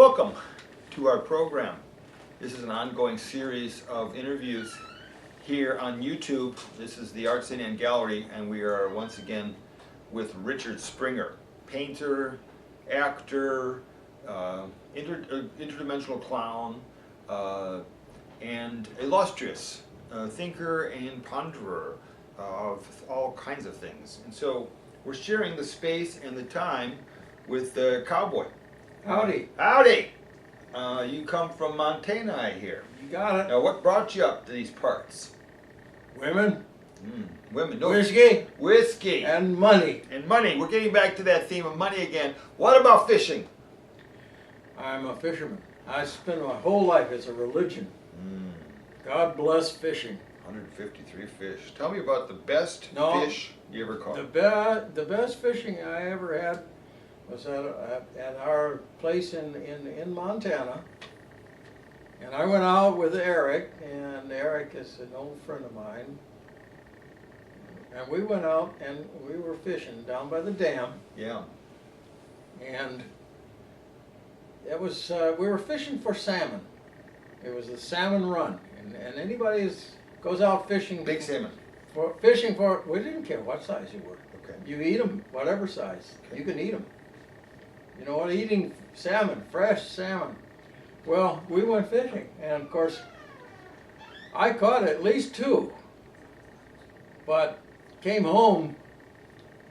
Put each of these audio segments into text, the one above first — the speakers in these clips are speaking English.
Welcome to our program. This is an ongoing series of interviews here on YouTube. This is the Art City and Gallery, and we are once again with Richard Springer, painter, actor, interdimensional clown, and illustrious thinker and ponderer of all kinds of things. And so we're sharing the space and the time with the cowboy. Howdy. Howdy! You come from Montana, I hear. You got it. Now, what brought you up to these parts? Women. Women. No. Whiskey. Whiskey. And money. And money. We're getting back to that theme of money again. What about fishing? I'm a fisherman. I spent my whole life as a religion. God bless fishing. 153 fish. Tell me about the best fish you ever caught. The best fishing I ever had was at our place in Montana. And I went out with Eric, and Eric is an old friend of mine. And we went out and we were fishing down by the dam. Yeah. And it was we were fishing for salmon. It was the salmon run, and anybody goes out fishing. Big salmon. We didn't care what size you were. Okay. You eat them, whatever size. Okay. You can eat them. You know what? Eating salmon, fresh salmon. Well, we went fishing, and of course, I caught at least 2, but came home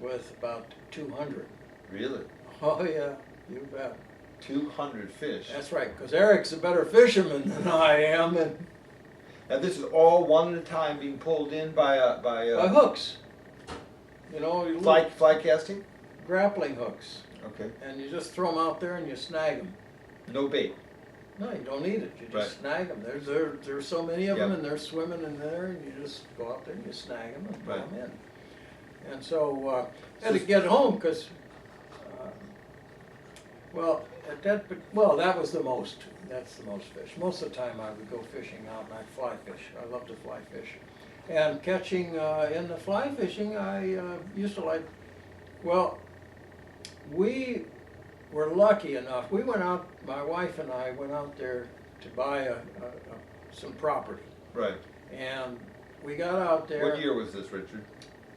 with about 200. Really? Oh yeah, you bet. 200 fish. That's right, because Eric's a better fisherman than I am, and Now this is all one at a time being pulled in by hooks. You know, fly casting? grappling hooks, Okay. and you just throw them out there and you snag them. No bait. No, you don't need it. You just Right. snag them. There's so many of them, Yep. and they're swimming in there, and you just go out there and you snag them and pull Right. them in. And so I had to get home because, that was the most. That's the most fish. Most of the time I would go fishing out and I'd fly fish. I love to fly fish. And catching in the fly fishing, I used to like. Well, we were lucky enough. We went out. My wife and I went out there to buy some property. Right. And we got out there. What year was this, Richard?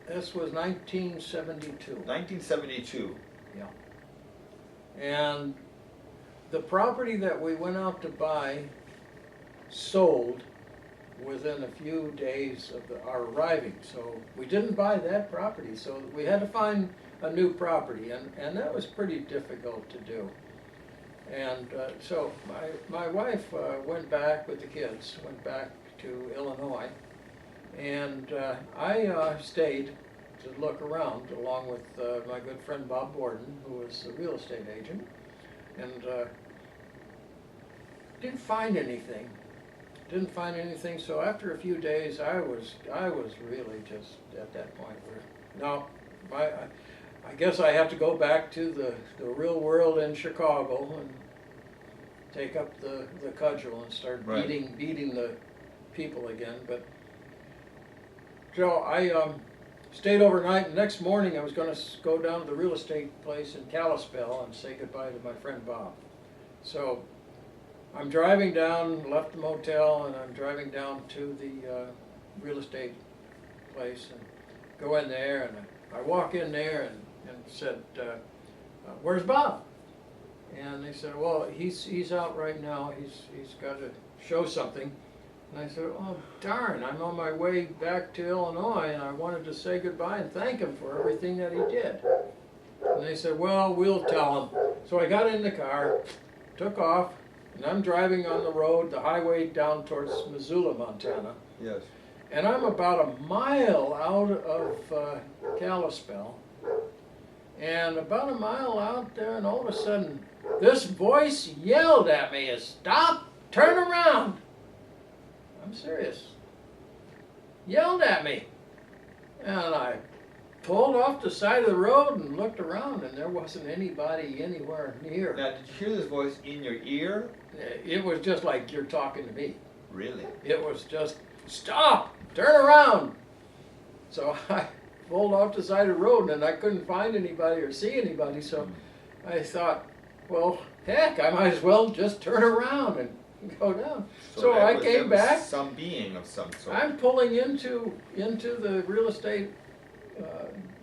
This was 1972. 1972. Yeah. And the property that we went out to buy sold within a few days of our arriving. So we didn't buy that property, so we had to find a new property, and that was pretty difficult to do. And so my wife went back with the kids, went back to Illinois, and I stayed to look around along with my good friend Bob Borden, who was a real estate agent, and didn't find anything. So after a few days, I was really just at that point where now I guess I have to go back to the real world in Chicago and take up the cudgel and start beating the people again. But so I stayed overnight, and the next morning I was going to go down to the real estate place in Kalispell and say goodbye to my friend Bob. So I'm driving down, left the motel, and I'm driving down to the real estate place and go in there, and I walk in there and said, where's Bob? And they said, well, he's out right now. He's got to show something. And I said, oh, darn, I'm on my way back to Illinois, and I wanted to say goodbye and thank him for everything that he did. And they said, well, we'll tell him. So I got in the car, took off, and I'm driving on the road, the highway down towards Missoula, Montana. Yes. And I'm about a mile out of Kalispell, and about a mile out there, and all of a sudden, this voice yelled at me, "Stop, turn around." I'm serious. Yelled at me. And I pulled off the side of the road and looked around, and there wasn't anybody anywhere near. Now, did you hear this voice in your ear? It was just like you're talking to me. Really? It was just, "Stop, turn around." So I pulled off the side of the road, and I couldn't find anybody or see anybody, so I thought, well, heck, I might as well just turn around and go down. So that I was- came that was back. some being of some sort. I'm pulling into the real estate,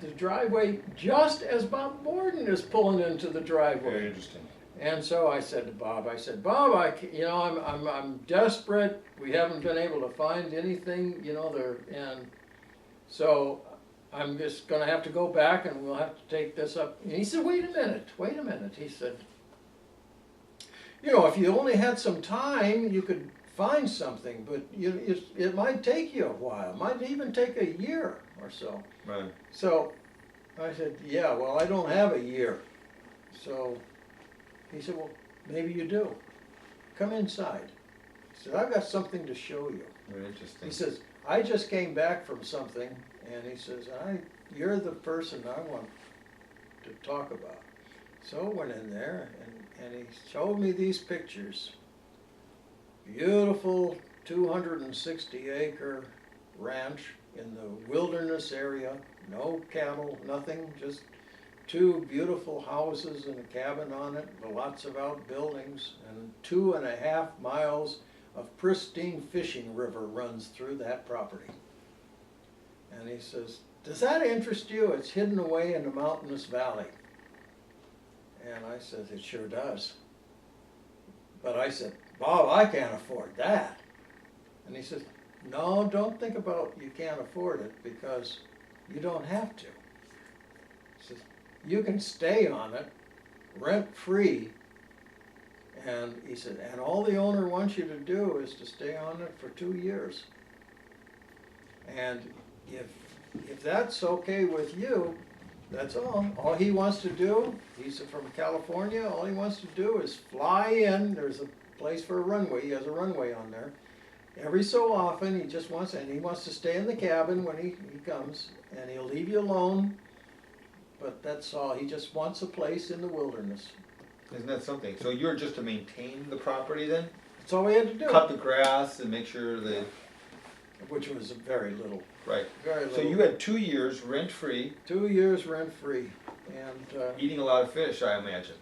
the driveway, just as Bob Borden is pulling into the driveway. Very interesting. And so I said to Bob, Bob, I'm desperate. We haven't been able to find anything, there, and so I'm just gonna have to go back and we'll have to take this up. And he said, wait a minute. He said, if you only had some time, you could find something, but it might take you a while. It might even take a year or so. Right. So I said, yeah, well, I don't have a year. So he said, well, maybe you do. Come inside. He said, I've got something to show you. Very interesting. He says, I just came back from something, and he says, you're the person I want to talk about. So I went in there, and he showed me these pictures. Beautiful 260-acre ranch in the wilderness area, no cattle, nothing, just two beautiful houses and a cabin on it, lots of outbuildings, and 2.5 miles of pristine fishing river runs through that property. And he says, does that interest you? It's hidden away in a mountainous valley. And I said, it sure does. But I said, Bob, I can't afford that. And he says, no, don't think about you can't afford it, because you don't have to. He says, you can stay on it rent-free. And he said, and all the owner wants you to do is to stay on it for 2 years. And if that's okay with you, that's all. All he wants to do, he's from California, all he wants to do is fly in. There's a place for a runway. He has a runway on there. Every so often, he wants to stay in the cabin when he comes, and he'll leave you alone. But that's all. He just wants a place in the wilderness. Isn't that something? So you're just to maintain the property then? That's all we had to do. Cut the grass and make sure that... Which was very little. Right. Very little. So you had 2 years rent-free. 2 years rent-free. And Eating a lot of fish, I imagine.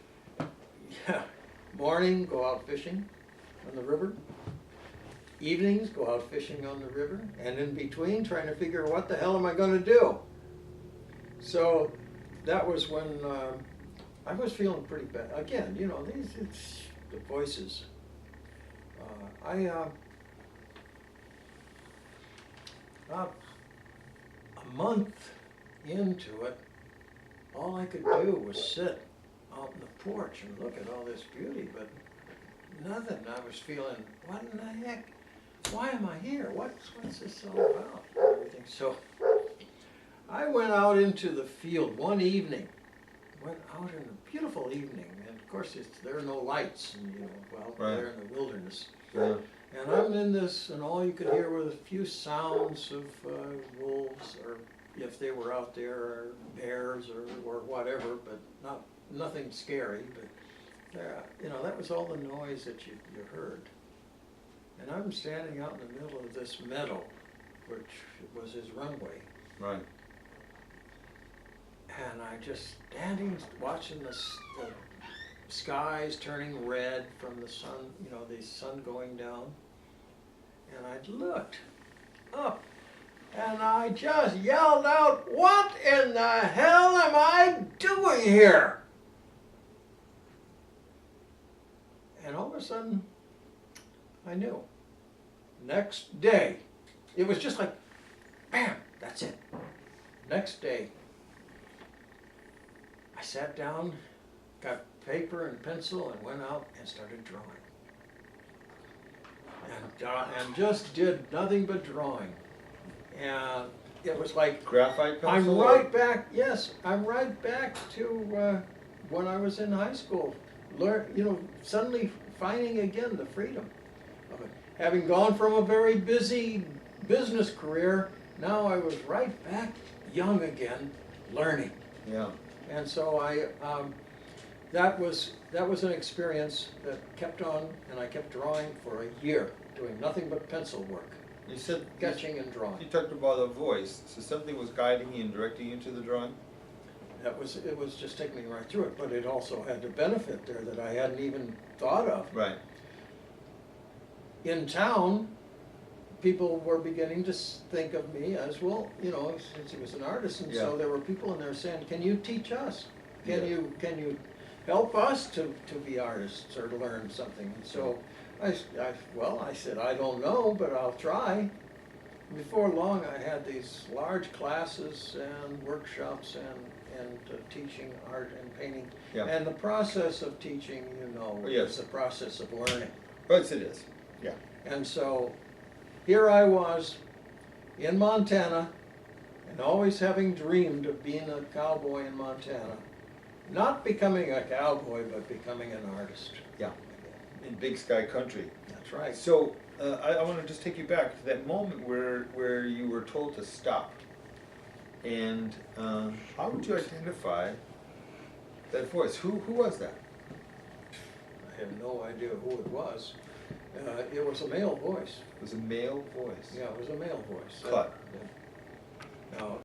yeah, morning, go out fishing on the river. Evenings, go out fishing on the river. And in between, trying to figure what the hell am I going to do? So that was when I was feeling pretty bad. Again, it's the voices. About a month into it, all I could do was sit out on the porch and look at all this beauty, but nothing. I was feeling, what in the heck? Why am I here? What's this all about? Everything. So I went out into the field one evening. Went out in a beautiful evening, and of course there are no lights, and Right. they're in the wilderness. Yeah. And I'm in this, and all you could hear were a few sounds of wolves, or if they were out there, or bears, or whatever, but nothing scary. But that was all the noise that you heard. And I'm standing out in the middle of this meadow, which was his runway. Right. And I just standing, watching the skies turning red from the sun, the sun going down. And I looked up, and I just yelled out, what in the hell am I doing here? And all of a sudden, I knew. Next day, it was just like, bam, that's it. Next day, I sat down, got paper and pencil, and went out and started drawing. And just did nothing but drawing. And it was like, Graphite pencil? I'm right back to when I was in high school. Suddenly finding again the freedom of it. Having gone from a very busy business career, now I was right back young again, learning. Yeah. And so that was an experience that kept on, and I kept drawing for a year, doing nothing but pencil work. You said... Sketching and drawing. You talked about a voice. So something was guiding you and directing you to the drawing? it was just taking me right through it, but it also had the benefit there that I hadn't even thought of. Right. In town, people were beginning to think of me as, well, since he was an artist, and so Yeah. there were people in there saying, can you teach us? Yeah. Can you help us to be artists or to learn something? And so I said, I don't know, but I'll try. Before long, I had these large classes and workshops and teaching art and painting. Yeah. And the process of teaching, Oh, yes. is the process of learning. Yes, it is. Yeah. And so here I was in Montana, and always having dreamed of being a cowboy in Montana. Not becoming a cowboy, but becoming an artist. Yeah. In Big Sky Country. That's right. So I want to just take you back to that moment where you were told to stop. And how would you identify that voice? Who was that? I have no idea who it was. It was a male voice. It was a male voice. Yeah, it was a male voice. Cut. Now,